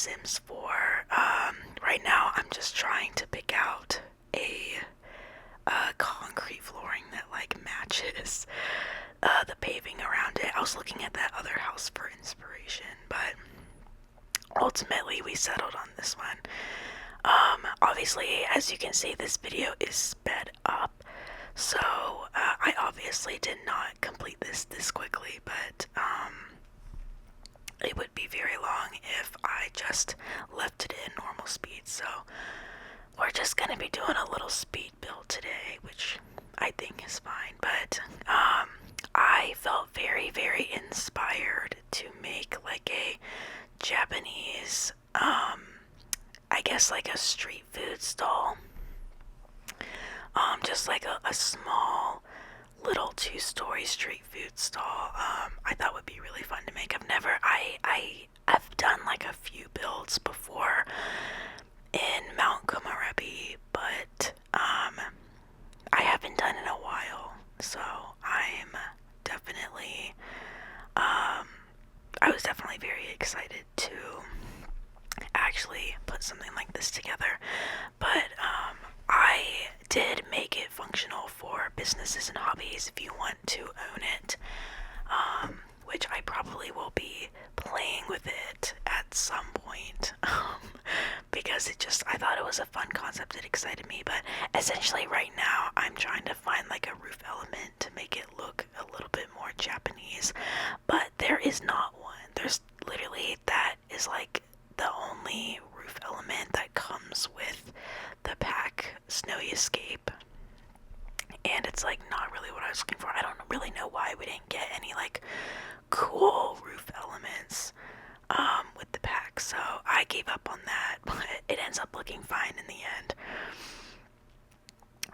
Sims 4. Right now I'm just trying to pick out a concrete flooring that like matches the paving around it. I was looking at that other house for inspiration, but ultimately we settled on this one. Obviously, as you can see, this video is sped up, so I obviously did not complete this quickly, but it would be very long if I just left it in normal speed. So we're just gonna be doing a little speed build today, which I think is fine, but I felt very, very inspired to make like a Japanese, I guess like a street food stall. Just like a small little 2-story street food stall. I thought would be really fun to make. I've done like a few builds before in Mount Komorebi, but I haven't done in a while, so I'm definitely I was definitely very excited to actually put something like this together. But I did make it functional for businesses and hobbies if you want to own it, which I probably will be playing with it at some point, because I thought it was a fun concept. It excited me. But essentially right now I'm trying to find like a roof element to make it look a little bit more Japanese, but there is not one. There's literally, that is like the only roof element that comes with the pack Snowy Escape, and it's like not really what I was looking for. I don't really know why we didn't get any like cool roof elements with the pack, so I gave up on that, but it ends up looking fine in the end.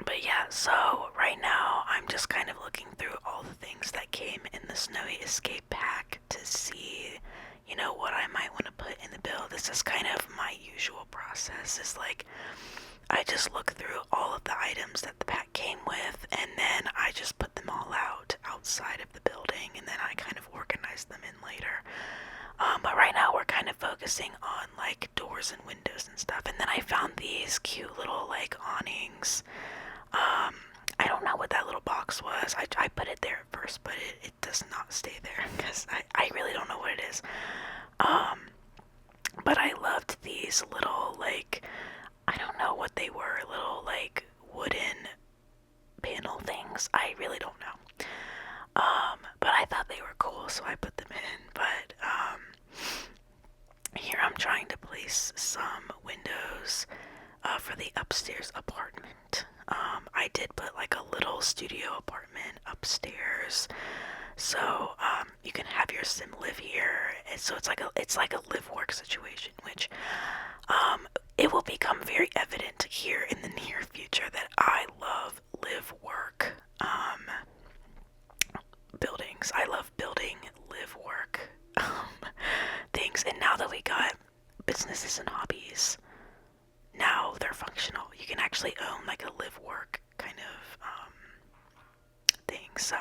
But yeah, so right now I'm just kind of looking through all the things that came in the Snowy Escape pack to see, you know, what I might want to put in the build. This is kind of my usual process, is like I just look through all of the items that the pack came with, and then I just put them all out outside of the building, and then I kind of organize them in later. But right now we're kind of focusing on like doors and windows and stuff, and then I found these cute little like awnings. I don't know what that little box was. I put it there at first, but it does not stay there because I really don't know what it is. But I loved these little like, I don't know what they were, little like wooden panel things. I really don't know. But I thought they were cool, so I put them in. But here I'm trying to place some windows for the upstairs apartment. I did put like a little studio apartment upstairs, so you can have your sim live here. And so it's like a live work situation, which it will become very evident here in the near future that I love live work buildings. I love building live work things, and now that we got businesses and hobbies, now they're functional. You can actually own like a live work kind of thing. So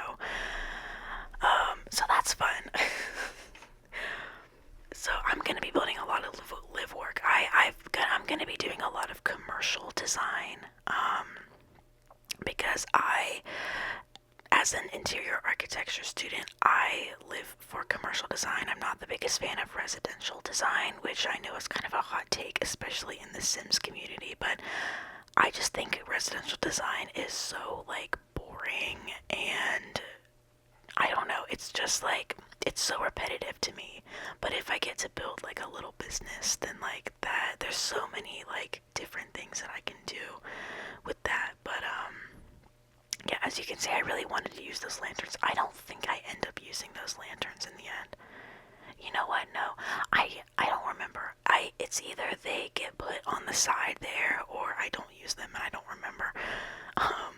that's fun. So I'm gonna be building a lot of live work. I'm gonna be doing a lot of commercial design, because as an interior architecture student, I live for commercial design. I'm not the biggest fan of residential design, which I know is kind of a hot take, especially in the Sims community, but I just think residential design is so like boring, and I don't know, it's just like, it's so repetitive to me. But if I get to build like a little business, then like that, there's so many like different things that I can do with that. But yeah, as you can see, I really wanted to use those lanterns. I don't think I end up using those lanterns in the end. You know what? No, I don't remember. It's either they get put on the side there, or I don't use them and I don't remember.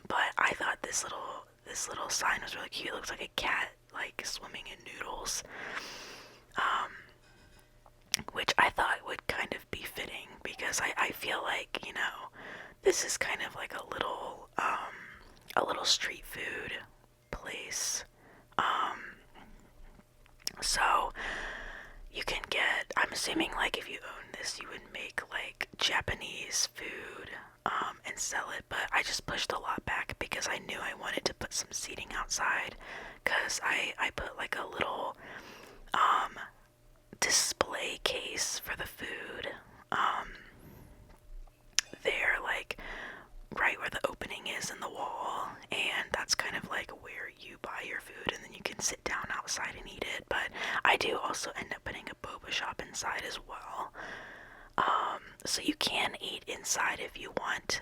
But I thought this little sign was really cute. It looks like a cat like swimming in noodles, which I thought would kind of be fitting, because I feel like, you know, this is kind of like a little street food place. So, yeah, you can get, I'm assuming like if you own this, you would make like Japanese food and sell it, but I just pushed a lot back because I knew I wanted to put some seating outside, because I put like a little display case for the food there, like right where the opening is in the wall, and that's kind of like where you buy your food and then you can sit down outside and eat it. But I do also end up putting a boba shop inside as well, so you can eat inside if you want,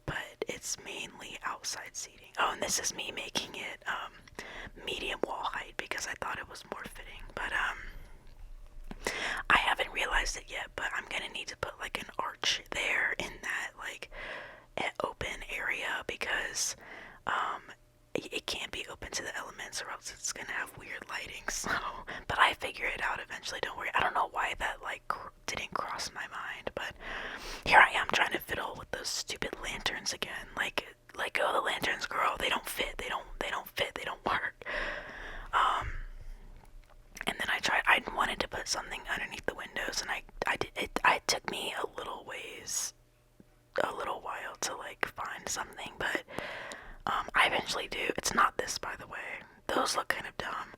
but it's mainly outside seating. Oh, and this is me making it medium wall height because I thought it was more fitting, but I haven't realized it yet, but I'm gonna need to put like an arch there in that like open area, because it can't be open to the elements or else it's gonna have weird lighting. So, but I figure it out eventually, don't worry. I don't know why that like didn't cross my mind, but here I am trying to fiddle with those stupid lanterns again. Like let go of the lanterns, girl. They don't fit. They don't fit. They don't work. And then I wanted to put something underneath the windows, and I did it. It took me a little while to like find something, but I eventually do. It's not this, by the way. Those look kind of dumb.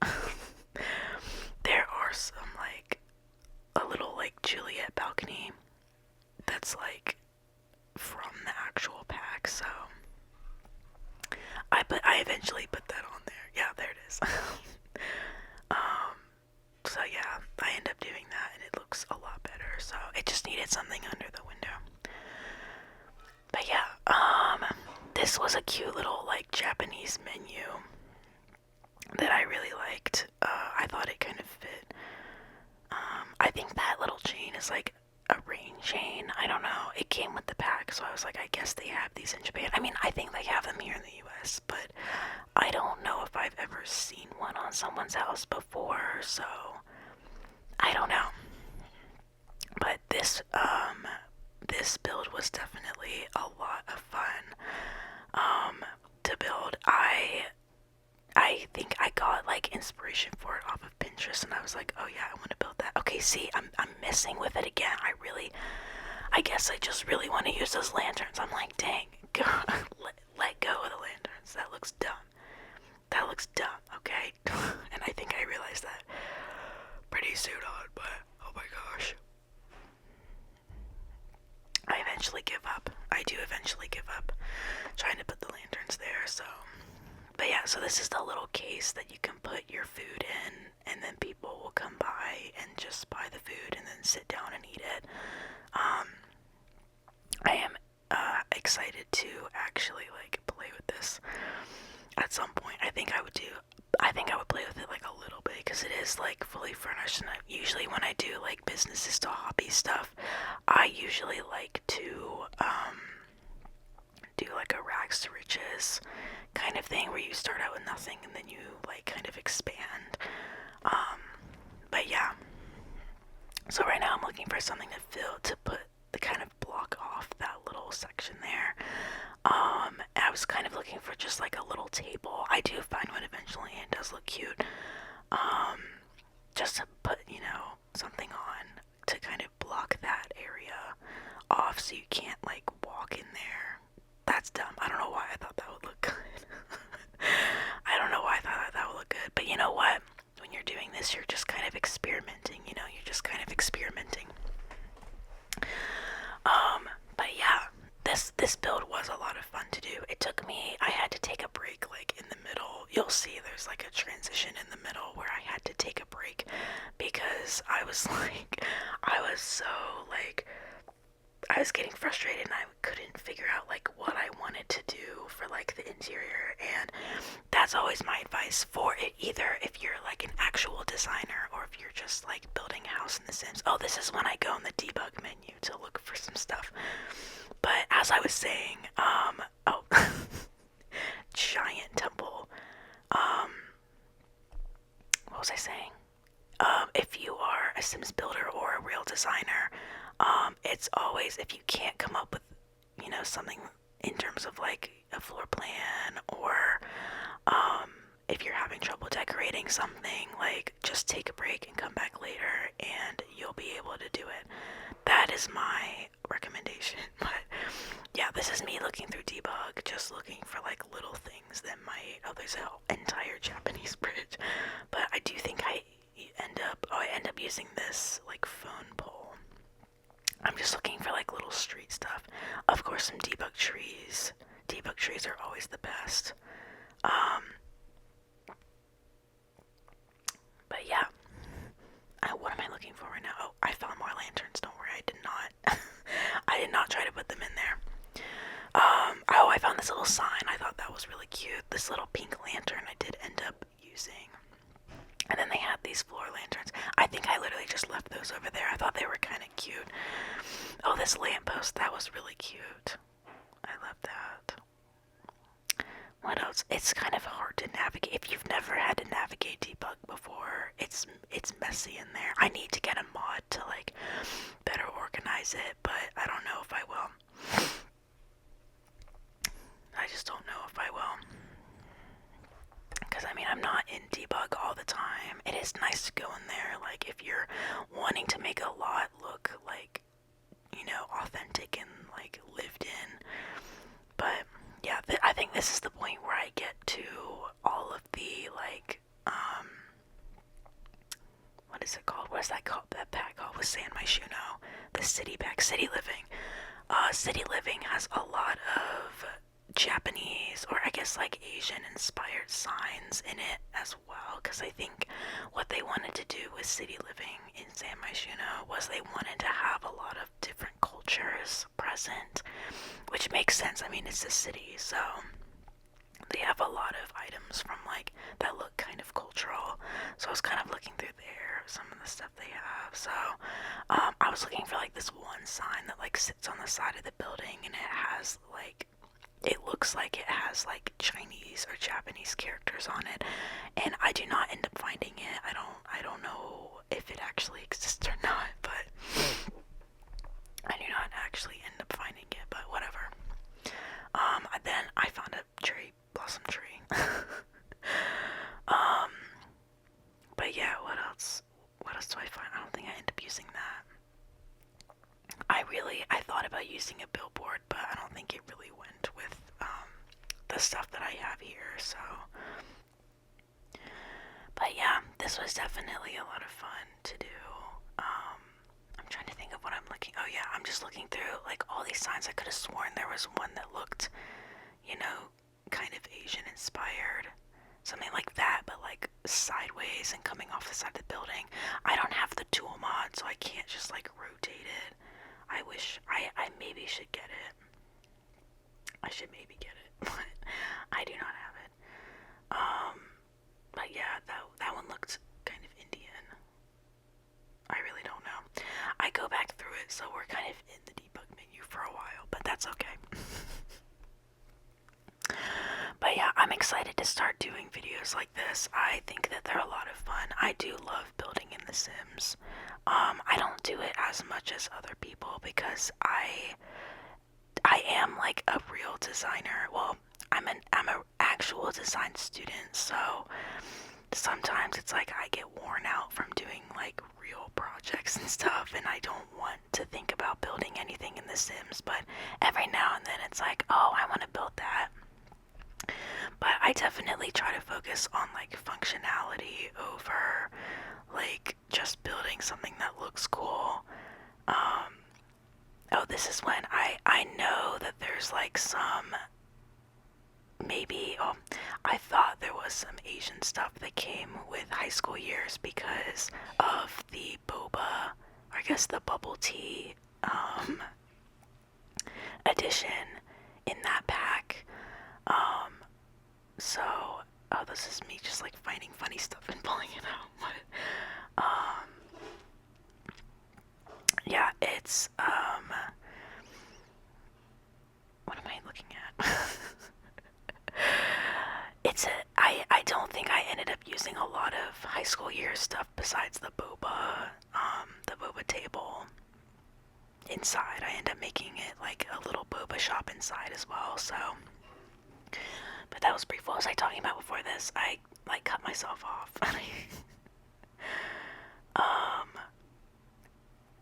There are some like a little like Juliet balcony that's like from the actual pack, so I eventually put that on there. Yeah, there it is. So yeah, I end up doing that and it looks a lot better. So it just needed something under the window. But yeah, this was a cute little like Japanese menu that I really liked. I thought it kind of fit. I think that little chain is like a rain chain. I don't know. It came with the pack, so I was like, I guess they have these in Japan. I mean, I think they have them here in the US, but I don't know if I've ever seen one on someone's house before, so I don't know. But this build was definitely a lot of fun to build. I think I got like inspiration for it off of Pinterest, and I was like, oh yeah, I want to build that. Okay, see, I'm messing with it again. I guess I just really want to use those lanterns. I'm like, dang, let go of the lanterns. That looks dumb. That looks dumb, okay? And I think I realized that pretty soon on, but oh my gosh. I eventually give up. I do eventually give up trying to put the lanterns there, so. But yeah, so this is the little case that you can put your food in, and then people will come by and just buy the food and then sit down and eat it. I am excited to actually like play with this at some point. I think I would play with it like a little bit, because it is like fully furnished, and usually when I do like businesses to hobby stuff, I usually like to do like a rags to riches kind of thing, where you start out with nothing and then you like kind of expand. But yeah, so right now I'm looking for something to put the kind of block off that little section there. I was kind of looking for just like a little table. I do find one eventually, and it does look cute. Just to put, something on to kind of block that area off so you can't like walk in there. That's dumb. I don't know why I thought that would look good. I don't know why I thought that would look good. But you know what? When you're doing this, you're just kind of experimenting, you're just kind of experimenting. But yeah, this build was a lot of fun to do. I had to take a break like in the middle. You'll see there's like a transition in the middle where I had to take a break because I was getting frustrated, and I couldn't figure out like what I wanted to do for like the interior. And that's always my advice for it, either if you're like an actual designer or if you're just like building a house in The Sims. Oh, this is when I go in the debug menu to look for some stuff. But as I was saying, giant temple. What was I saying? If you are a Sims builder or a real designer, it's always, if you can't come up with, something in terms of like a floor plan, or if you're having trouble decorating something, like just take a break and come back later is my recommendation. But yeah, this is me looking through debug, just looking for like little things that might. Oh, there's an entire Japanese bridge. But I do think I end up using this like phone pole. I'm just looking for like little street stuff. Of course, some debug trees. Debug trees are always the best. But yeah, what am I looking for right now? Oh, I found more lanterns. Don't worry, I did not. I did not try to put them in there. Oh, I found this little sign. I thought that was really cute. This little pink lantern I did end up using. And then they had these floor lanterns. I think I literally just left those over there. I thought they were kind of cute. Oh, this lamppost, that was really cute. I love that. What else? It's kind of hard to navigate. If you've never had to navigate debug before, it's messy in there. I need to get a mod to like better organize it, but I don't know if I will. I just don't know if I will. Because I mean, I'm not in debug all the time. It is nice to go in there, like if you're wanting to make a lot look like, you know, authentic and like lived in. But yeah, I think this is the point where I get to all of the like, what is it called? What is that called? That pack called with San Myshuno? The city pack, City Living. City Living has a lot of Japanese, or I guess like Asian inspired signs in it as well, because I think what they wanted to do with City Living in San Myshuno was they wanted to have a lot of different cultures present, which makes sense. I mean, it's a city, so they have a lot of items from like that look kind of cultural. So I was kind of looking through there, some of the stuff they have. So I was looking for like this one sign that like sits on the side of the building, and it has like, it looks like it has like Chinese or Japanese characters on it, and I do not end up finding it. I don't know if it actually exists or not, but I do not actually end up finding it, but whatever. Then I found a cherry blossom tree. But yeah, what else? What else do I find? I don't think I end up using that. I thought about using a billboard, but I don't think it really went with the stuff that I have here, so. But yeah, this was definitely a lot of fun to do. I'm trying to think of what I'm looking. Oh yeah, I'm just looking through like all these signs. I could have sworn there was one that looked, you know, kind of Asian inspired. Something like that, but like sideways and coming off the side of the building. I don't have the tool mod, so I can't just like rotate it. I wish I maybe should get it. I should maybe get it, but I do not have it. But yeah, that one looked kind of Indian. I really don't know. I go back through it, so we're kind of in the debug menu for a while, but that's okay. But yeah, I'm excited to start doing videos like this. I think that they're a lot of fun. I do love building in The Sims. I don't do it as much as other people because I am like a real designer. Well, I'm an actual design student, so sometimes it's like I get worn out from doing like real projects and stuff, and I don't want to think about building anything in The Sims, but every now and then it's like, oh, I want to build that. But I definitely try to focus on like functionality over like just building something that looks cool. Oh, this is when I know that there's like some, maybe, oh, I thought there was some Asian stuff that came with high school years because of the boba, or I guess the bubble tea edition in that pack. So, oh, this is me just like finding funny stuff and pulling it out. But, yeah, it's, what am I looking at? I don't think I ended up using a lot of high school year stuff besides the boba table inside. I end up making it like a little boba shop inside as well, so. But that was brief. What was I talking about before this? I like cut myself off.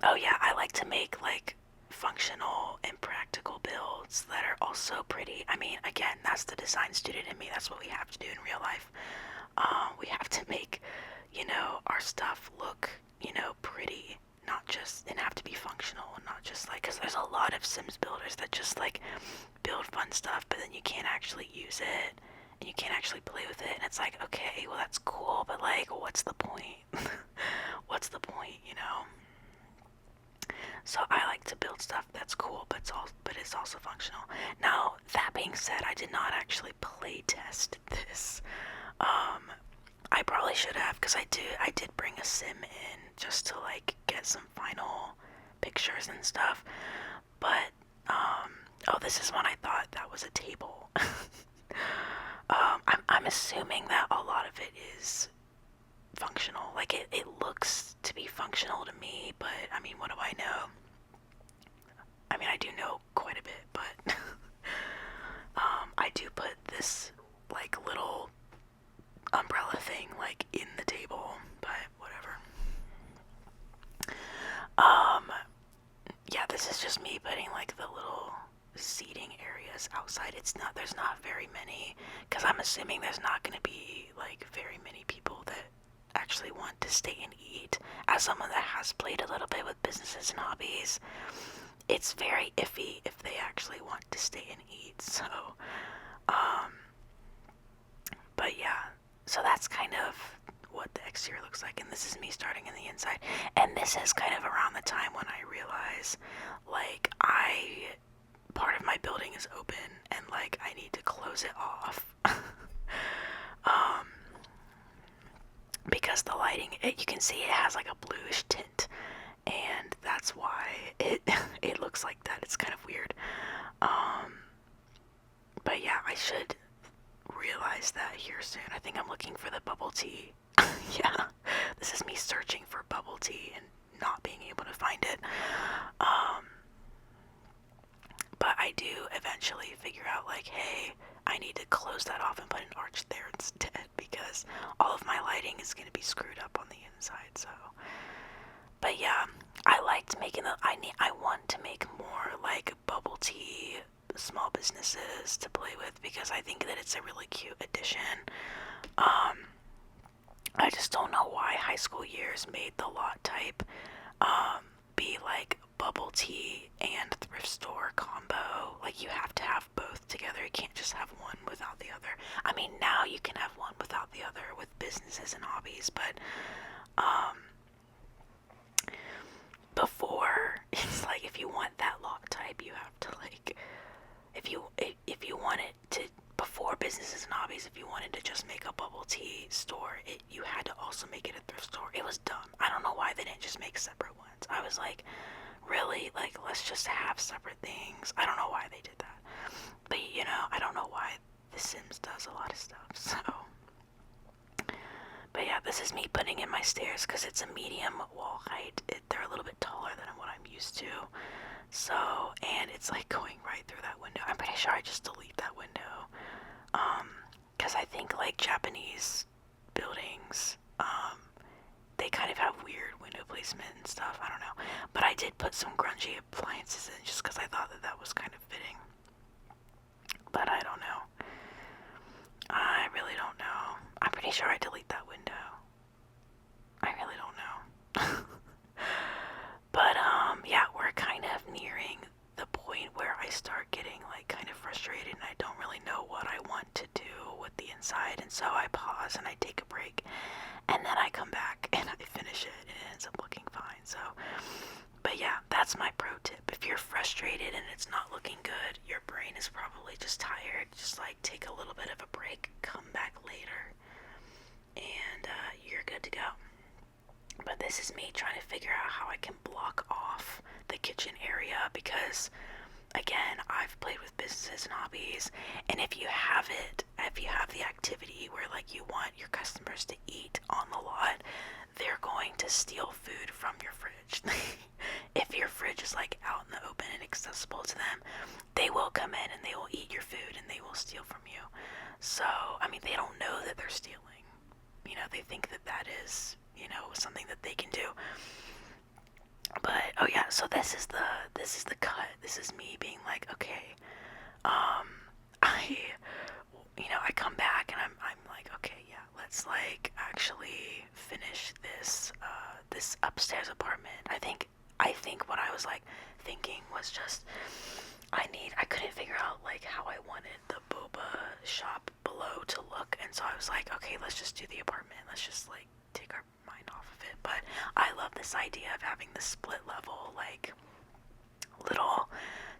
Oh yeah, I like like to make like functional and practical builds that are also pretty. I mean, again, that's the design student in me. That's what we have to do in real life. We have to make, our stuff look, pretty, not just, and have to be functional, and not just like, because there's a lot of Sims builders that just like build fun stuff, but then you can't actually use it, and you can't actually play with it, and it's like, okay, well that's cool, but like, what's the point? What's the point, So I like to build stuff that's cool, but it's also functional. Now, that being said, I did not actually play test this. I probably should have, because I did bring a sim in just to like get some final pictures and stuff. But oh, this is when I thought that was a table. I'm assuming that a lot of it is functional. Like it looks to be functional to me, but I mean, what do I know? I mean, I do know quite a bit, but I do put this like little umbrella thing like in the table, but whatever. Yeah, this is just me putting like the little seating areas outside. There's not very many, because I'm assuming there's not going to be like very many people that actually want to stay and eat. As someone that has played a little bit with businesses and hobbies, it's very iffy if they actually want to stay and eat. So but yeah, so that's kind of what the exterior looks like, and this is me starting in the inside. And this is kind of around the time when I realize like part of my building is open and like I need to close it off. Because the lighting, you can see it has like a bluish tint, and that's why it looks like that. It's kind of weird. But yeah, I should realize that here soon. I think I'm looking for the bubble tea. Yeah, this is me searching for bubble tea and not being able to find it. But I do eventually figure out like, hey, I need to close that off and put an arch there instead, because all of my lighting is going to be screwed up on the inside. So, but yeah, I liked making I want to make more like bubble tea small businesses to play with, because I think that it's a really cute addition. I just don't know why high school years made the lot type be like bubble tea and thrift store combo. Like you have to have both together. You can't just have one without the other. I mean, now you can have one without the other with businesses and hobbies, but before, it's like if you want that lot type, you have to like, if you wanted to, before businesses and hobbies, if you wanted to just make a bubble tea store, you had to also make it a thrift store. It was dumb. I don't know why they didn't just make separate ones. I was like, really? Like, let's just have separate things. I don't know why they did that. But, I don't know why The Sims does a lot of stuff, so. But yeah, this is me putting in my stairs because it's a medium wall height. They're a little bit taller than what I'm used to. So, and it's like going right through that window. I'm pretty sure I just delete that window. Because I think like Japanese buildings, they kind of have weird window placement and stuff. I don't know. But I did put some grungy appliances in just because I thought that was kind of fitting. But I don't know. I really don't know. I'm pretty sure I delete that window. I really don't know. But yeah, we're kind of nearing the point where I start getting like kind of frustrated and I don't really know what I want to do with the inside, and so I pause and I take a break, and then I come back and I finish it, and it ends up looking fine. So, but yeah, that's my pro tip. If you're frustrated and it's not looking good, your brain is probably just tired. Just like take a little bit of a break, come back later, and you're good to go. But this is me trying to figure out how I can block off the kitchen area, because again, I've played with businesses and hobbies, and if you have the activity where like you want your customers to eat on the lot, they're going to steal food from your fridge. If your fridge is like out in the open and accessible to them, they will come in and they will eat your food and they will steal from you. So, I mean, they don't know that they're stealing. They think that is, something that they can do. But oh yeah, so this is the cut. This is me being like, okay, um, I I come back and I'm like, okay, yeah, let's like actually finish this upstairs apartment. I think what I was like thinking was just I couldn't figure out like how I wanted the boba shop below to look, and so I was like, okay, let's just do the apartment. Let's just like take our mind off of it. But I love this idea of having the split level like little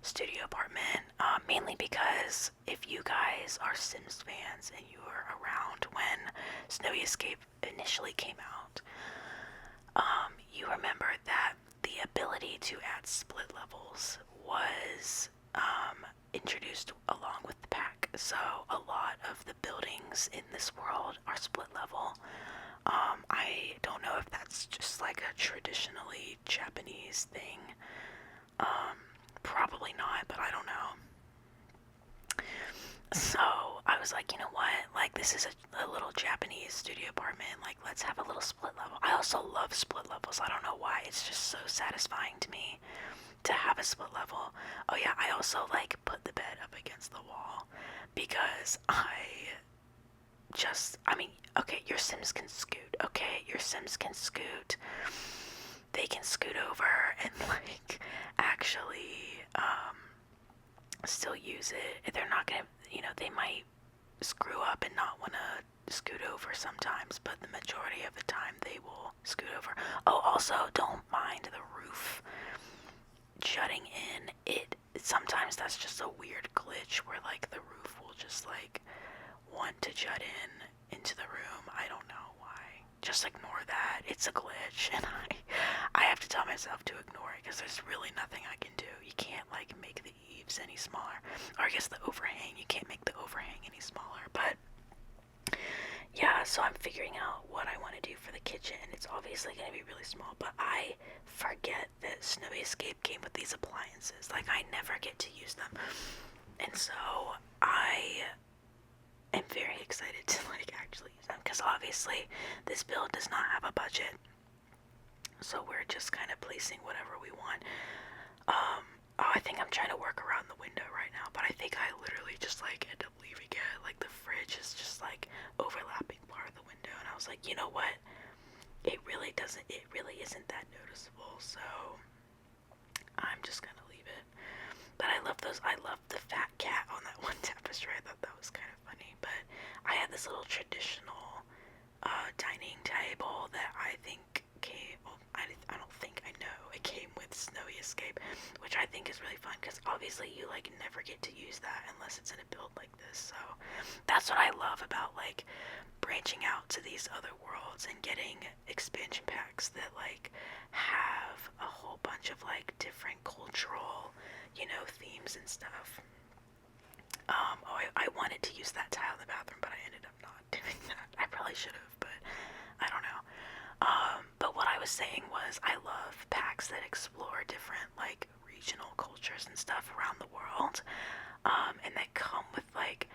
studio apartment, mainly because if you guys are Sims fans and you were around when Snowy Escape initially came out, you remember that the ability to add split levels was introduced along with the pack. So a lot of the buildings in this world are split level. I don't know if that's just like a traditionally Japanese thing. Probably not, but I don't know. So I was like, you know what? Like, this is a little Japanese studio apartment. Like, let's have a little split level. I also love split levels. I don't know why. It's just so satisfying to me to have a split level. Oh yeah, I also like put the bed up against the wall because I mean, okay, your Sims can scoot. Okay, your Sims can scoot. They can scoot over and like actually still use it. They're not gonna, they might screw up and not want to scoot over sometimes, but the majority of the time they will scoot over. Oh, also, don't mind the roof jutting in. Sometimes that's just a weird glitch where like the roof will just like want to jut into the room. I don't know why. Just ignore that. It's a glitch, and I have to tell myself to ignore it because there's really nothing I can do. You can't like make the eaves any smaller, or I guess the overhang. You can't make the overhang any smaller. But yeah, so I'm figuring out what I want to do for the kitchen. It's obviously going to be really small, but I forget that Snowy Escape came with these appliances. Like, I never get to use them. And so I am very excited to like actually use them because obviously this build does not have a budget. So we're just kind of placing whatever we want. I think I'm trying to work around the window right now, but I think I literally just like end up leaving it. Like the fridge is just like overlapping part of the window, and I was like, you know what? It really isn't that noticeable, so I'm just gonna leave it. But I love the fat cat on that one tapestry. I thought that was kind of funny. But I had this little traditional dining table that I think came, well, I don't think, I know it came with Snowy Escape, which I think is really fun because obviously you like never get to use that unless it's in a build like this. So that's what I love about like branching out to these other worlds and getting expansion packs that like have a whole bunch of like different cultural, themes and stuff. I wanted to use that tile in the bathroom, but I ended up not doing that. I probably should have, but I don't know. But what I was saying was I love packs that explore different like regional cultures and stuff around the world, and that come with like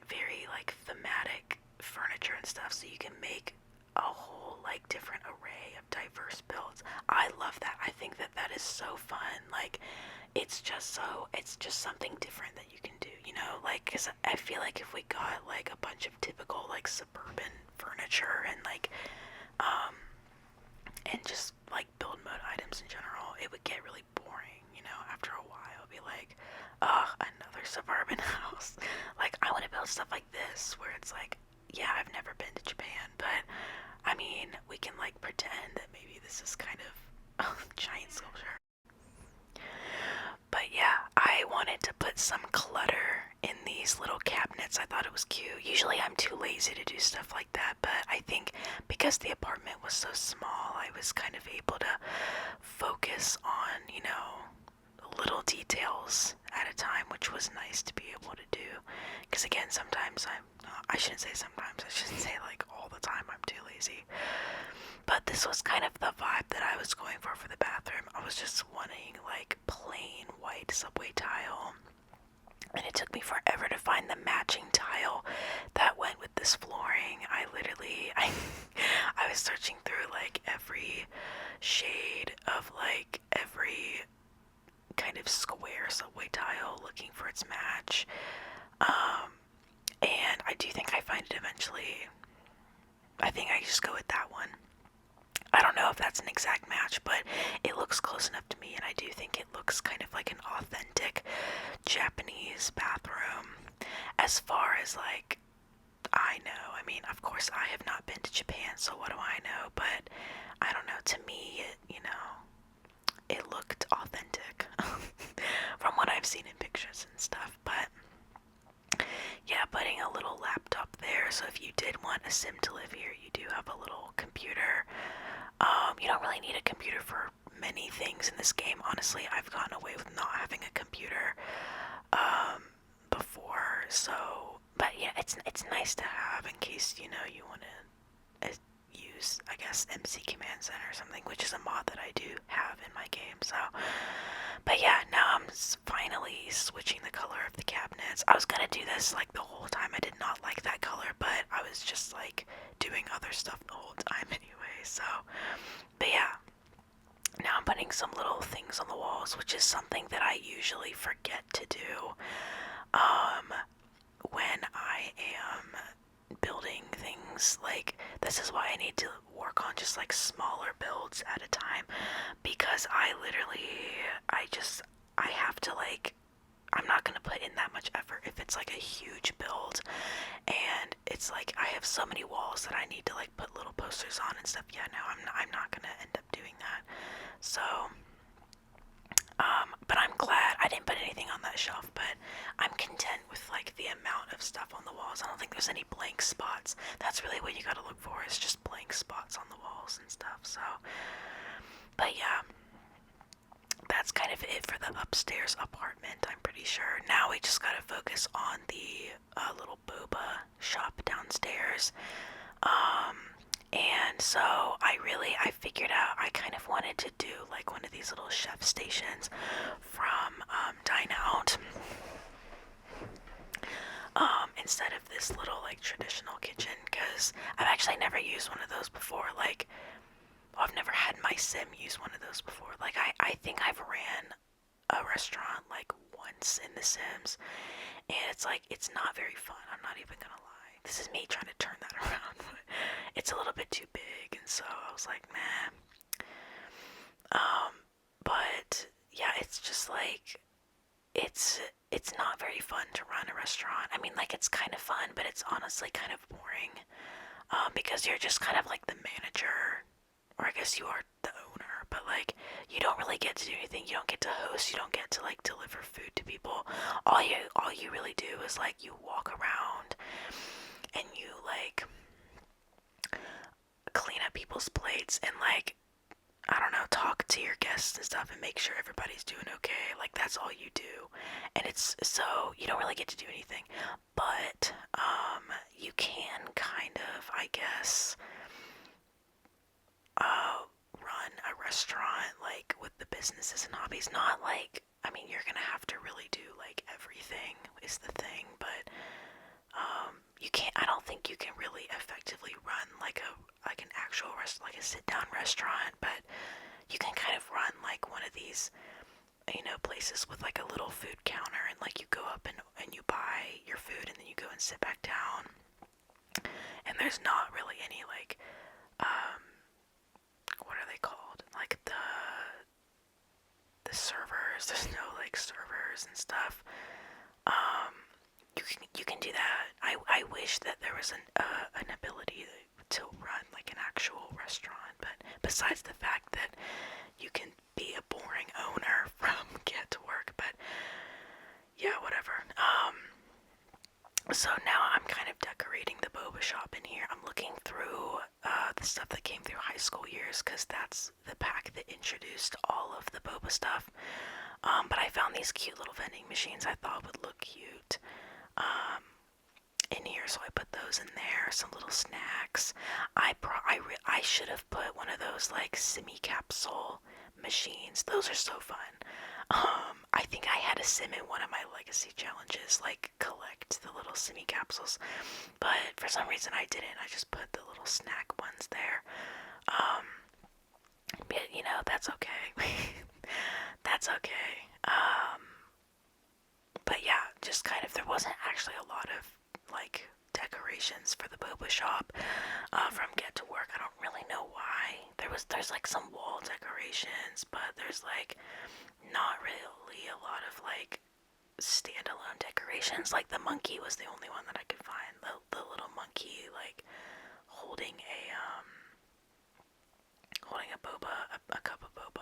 very like thematic furniture and stuff, so you can make a whole like different array of diverse builds. I love that. I think that is so fun. Like it's just something different that you can do, like, because I feel like if we got like a bunch of typical like suburban furniture and like and just like build mode items in general, it would get really boring, after a while. It'd be like, ugh, another suburban house. Like, I want to build stuff like this where it's like, yeah, I've never been to Japan, but I mean, we can like pretend that maybe this is kind of a giant sculpture. But yeah, I wanted to put some clutter in these little cabinets. I thought it was cute. Usually I'm too lazy to do stuff like that, but I think because the apartment was so small, I was kind of able to focus on, little details at a time, which was nice to be able to do. Because again, sometimes I shouldn't say sometimes, I shouldn't say like all the time I'm too lazy. But this was kind of the vibe that I was going for the bathroom. I was just wanting like plain white subway tile, and it took me forever to find the matching tile that went with this flooring. I was searching through like every shade of like every kind of square subway tile, looking for its match. And I do think I find it eventually. I think I just go with that one. I don't know if that's an exact match, but it looks close enough to me, and I do think it looks kind of like an authentic Japanese bathroom. As far as like, I know, I mean, of course I have not been to Japan, so what do I know? But I don't know, to me, it looked authentic from what I've seen in pictures and stuff. But yeah, putting a little laptop there, so if you did want a sim to live here, you do have a little computer. You don't really need a computer for many things in this game. Honestly, I've gotten away with not having a computer before, so, but yeah, it's nice to have in case, you know, you want to use, I guess, MC Command Center or something, which is a mod that I do have in my game. So, but yeah, now I'm finally switching the color of the cabinets. I was gonna do this like the whole time. I did not like that color, but I was just like doing other stuff the whole time anyway. So, but yeah, now I'm putting some little things on the walls, which is something that I usually forget to do when I am building things. Like, this is why I need to work on just like smaller builds at a time, because I have to like, I'm not gonna put in that much effort if it's like a huge build and it's like I have so many walls that I need to like put little posters on and stuff. Yeah, no, I'm not gonna end up doing that. So, but I'm glad I didn't put anything on that shelf, but I'm content with like the amount of stuff on the walls. I don't think there's any blank spots. That's really what you gotta look for, is just blank spots on the walls and stuff. So, but yeah, that's kind of it for the upstairs apartment, I'm pretty sure. Now we just gotta focus on the little boba shop downstairs. And so I figured out I kind of wanted to do like one of these little chef stations from Dine Out. Instead of this little like traditional kitchen, because I've actually never used one of those before. Like, well, I've never had my sim use one of those before. Like, I think I've ran a restaurant like once in The Sims, and it's like, it's not very fun. I'm not even gonna lie. This is me trying to turn that around. It's a little bit too big, and so I was like, nah. But yeah, it's just like, it's not very fun to run a restaurant. I mean, like, it's kind of fun, but it's honestly kind of boring. Because you're just kind of like the manager, or I guess you are the owner, but like, you don't really get to do anything. You don't get to host, you don't get to like deliver food to people. All you really do is like, you walk around and you like clean up people's plates and like, I don't know, talk to your guests and stuff and make sure everybody's doing okay. Like, that's all you do. And it's, so you don't really get to do anything. But you can kind of, I guess, run a restaurant like with the businesses and hobbies. Not like, I mean, you're gonna have to really do like everything is the thing, but you can't, I don't think you can really effectively run like an actual like a sit down restaurant, but you can kind of run like one of these, you know, places with like a little food counter, and like you go up and you buy your food and then you go and sit back down, and there's not really any like what are they called, like the servers. There's no like servers and stuff. You can do that. I wish that there was an ability to run like an actual restaurant, but besides the fact that you can be a boring owner from Get to Work, but yeah, whatever. So now I'm kind of decorating the boba shop in here. I'm looking through the stuff that came through high school years, because that's the pack that introduced all of the boba stuff. But I found these cute little vending machines I thought would look cute in here, so I put those in there. Some little snacks. I should have put one of those like simi capsule machines. Those are so fun. I think I had a sim in one of my legacy challenges, like collect the little simi capsules, but for some reason I didn't. I just put the little snack ones there. decorations for the boba shop from Get to Work. I don't really know why. There's like some wall decorations, but there's like not really a lot of like standalone decorations. Like the monkey was the only one that I could find. The little monkey like holding a boba, a cup of boba.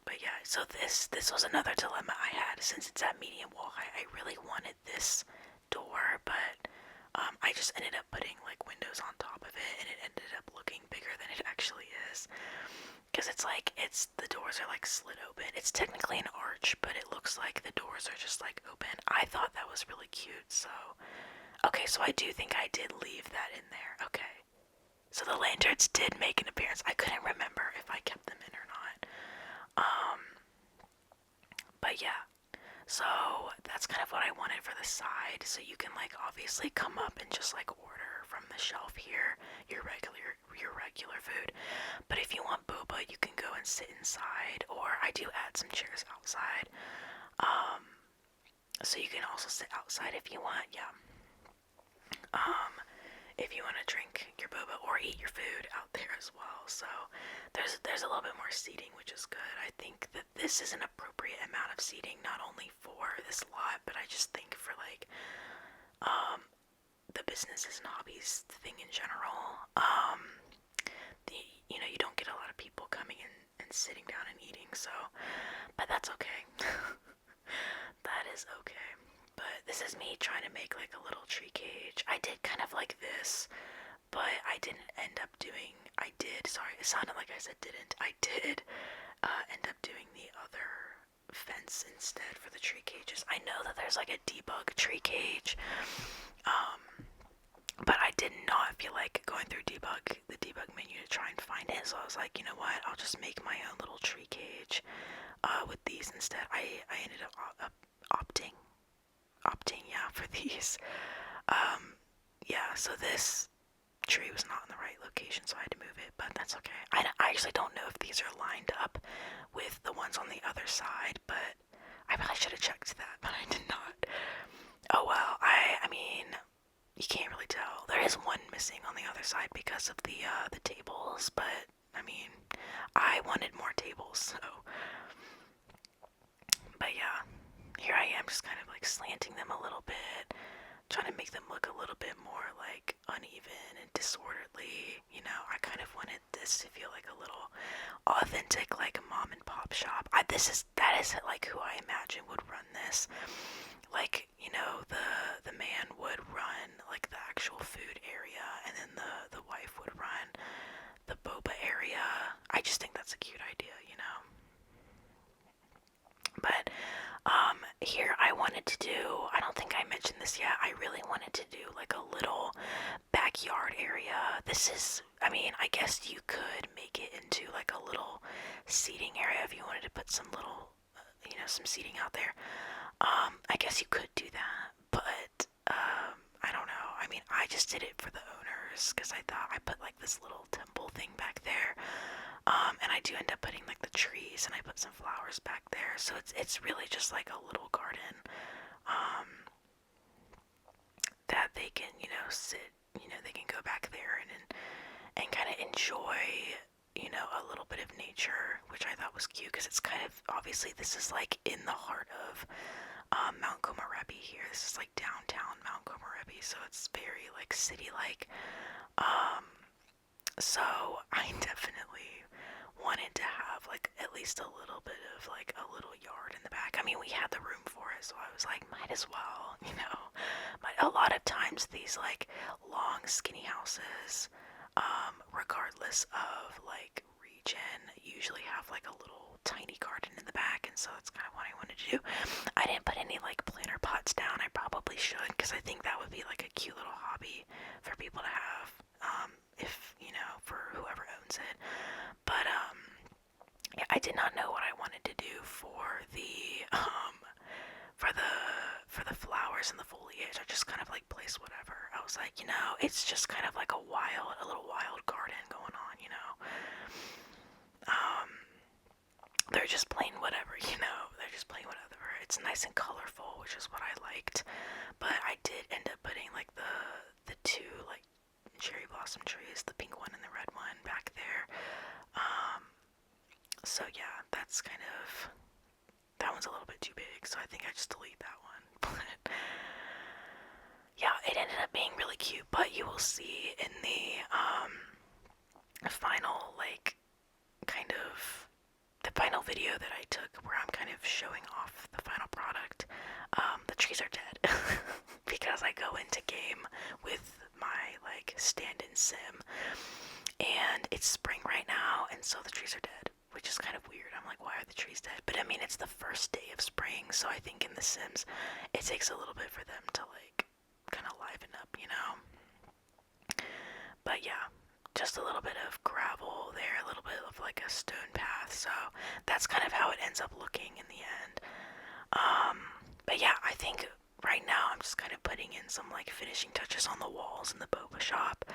But yeah, so this was another dilemma I had. Since it's at medium wall height, I really wanted this door, but I just ended up putting like windows on top of it, and it ended up looking bigger than it actually is. Because the doors are like slit open. It's technically an arch, but it looks like the doors are just like open. I thought that was really cute, so. Okay, so I do think I did leave that in there. Okay. So the lanterns did make an appearance. I couldn't remember if I kept them in or not. But yeah. So that's kind of what I wanted for the side. So you can like obviously come up and just like order from the shelf here your regular food. But if you want boba, you can go and sit inside, or I do add some chairs outside. So you can also sit outside if you want, yeah. If you want to drink your boba or eat your food out there as well. So there's a little bit more seating, which is good. I think that this is an appropriate amount of seating, not only for this lot, but I just think for like the businesses and hobbies thing in general. You don't get a lot of people coming in and sitting down and eating, so, but that's okay. That is okay. But this is me trying to make like a little tree cage. I did kind of like this, but I didn't end up doing, sorry, it sounded like I said didn't. I did end up doing the other fence instead for the tree cages. I know that there's like a debug tree cage, but I did not feel like going through the debug menu to try and find it, so I was like, you know what, I'll just make my own little tree cage with these instead. I ended up opting, yeah, for these. Yeah, so this tree was not in the right location, so I had to move it, but that's okay. I actually don't know if these are lined up with the ones on the other side, but I probably should have checked that, but I did not. Oh well, I mean, you can't really tell. There is one missing on the other side because of the tables, but I mean, I wanted more tables, so. But yeah, here I am just kind of like slanting them a little bit, trying to make them look a little bit more like uneven and disorderly. I kind of wanted this to feel like a little authentic, like a mom and pop shop. That is like who I imagine would run this. Like, the man would run like the actual food area, and then the wife would run the boba area. I just think that's a cute idea. But here I wanted to do, I don't think I mentioned this yet, I really wanted to do like a little backyard area. I guess you could make it into like a little seating area if you wanted to put some little, some seating out there. I guess you could do that, but I don't know. I just did it for the owners because I thought I put like this little temple thing back there. And I do end up putting like the trees, and I put some flowers back there, so it's really just like a little garden that they can sit, they can go back there and kind of enjoy a little bit of nature, which I thought was cute because it's kind of, obviously this is like in the heart of Mount Komorebi here. This is like downtown Mount Komorebi, so it's very like city-like. So I definitely wanted to have like at least a little bit of like a little yard in the back. We had the room for it, so I was like, might as well, But a lot of times these like long skinny houses, regardless of like region, usually have like a little tiny garden in the back, and so that's kind of what I wanted to do. I didn't put any like planter pots down. I probably should, because I think that would be like a cute little hobby for people to have, if for whoever owns it. But yeah, I did not know what I wanted to do for the flowers and the foliage. I just kind of like placed whatever. I was like, it's just kind of like a little wild garden going on. They're just plain whatever. They're just plain whatever. It's nice and colorful, which is what I liked. But I did end up putting like So yeah, that's kind of, that one's a little bit too big, so I think I just delete that one. But yeah, it ended up being really cute, but you will see in the final, like, kind of the final video that I took where I'm kind of showing off the final product, the trees are dead. Because I go into game with my, like, stand-in sim, and it's spring right now, and so the trees are dead, which is kind of weird. I'm like, why are the trees dead? But I mean, it's the first day of spring, so I think in the Sims, it takes a little bit for them to, like, kind of liven up, you know? But yeah, just a little bit of gravel there, a little bit of, like, a stone path, so that's kind of how it ends up looking in the end. But yeah, I think right now I'm just kind of putting in some, like, finishing touches on the walls in the boba shop.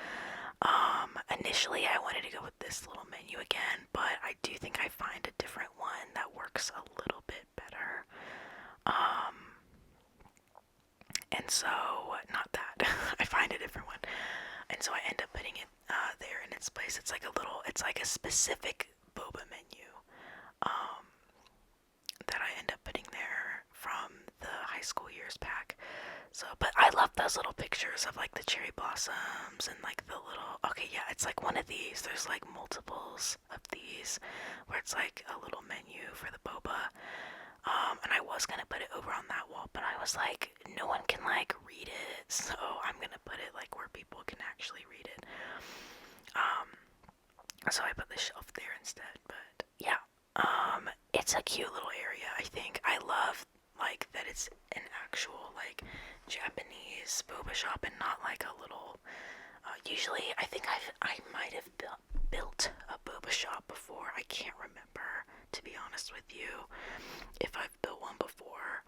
Initially I wanted to go with this little menu again, but I do think I find a different one that works a little bit better. And so, not that, I find a different one. And so I end up putting it there in its place. It's like a little, it's like a specific boba menu that I end up putting there from the high school years pack. So, but I love those little pictures of, like, the cherry blossoms and, like, the little, okay, yeah, it's like one of these. There's, like, multiples of these where it's like a little menu for the boba. And I was gonna put it over on that wall, but I was like, no one can, like, read it, so I'm gonna put it, like, where people can actually read it. So I put the shelf there instead, but yeah, it's a cute little area, I think. I love, like, that it's an actual, like, Japanese boba shop and not like a little, usually I think I might have built a boba shop before. I can't remember, to be honest with you, if I've built one before.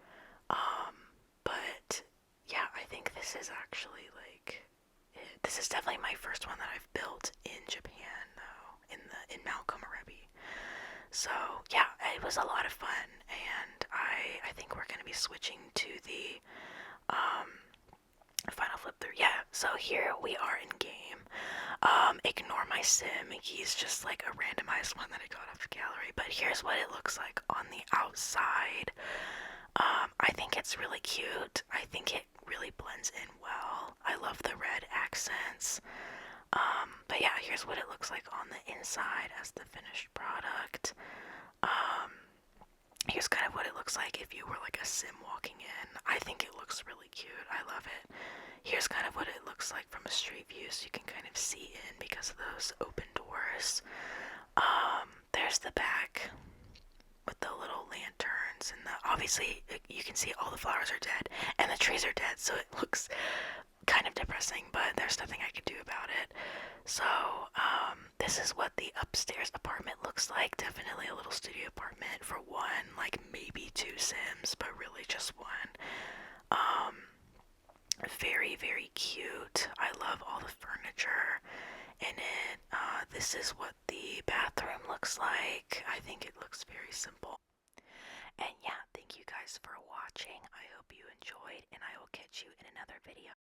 But yeah, I think this is actually, like, this is definitely my first one that I've built in Japan, though, in Mount Komorebi. So yeah, it was a lot of fun, and I think we're gonna be switching to the final flip through. Yeah, so here we are in game. Ignore my sim. He's just like a randomized one that I got off the gallery. But here's what it looks like on the outside. I think it's really cute. I think it really blends in well. I love the red accents. But yeah, here's what it looks like on the inside as the finished product. Here's kind of what it looks like if you were, like, a sim walking in. I think it looks really cute. I love it. Here's kind of what it looks like from a street view, so you can kind of see in because of those open doors. There's the back with the little lanterns, and obviously you can see all the flowers are dead and the trees are dead, so it looks kind of depressing, but there's nothing I can do about it. So this is what the upstairs apartment looks like. Definitely a little studio apartment for one, like maybe two Sims, but really just one. Very, very cute. I love all the furniture in it. This is what the bathroom looks like. I think it looks very simple. And yeah, thank you guys for watching. I hope you enjoyed, and I will catch you in another video.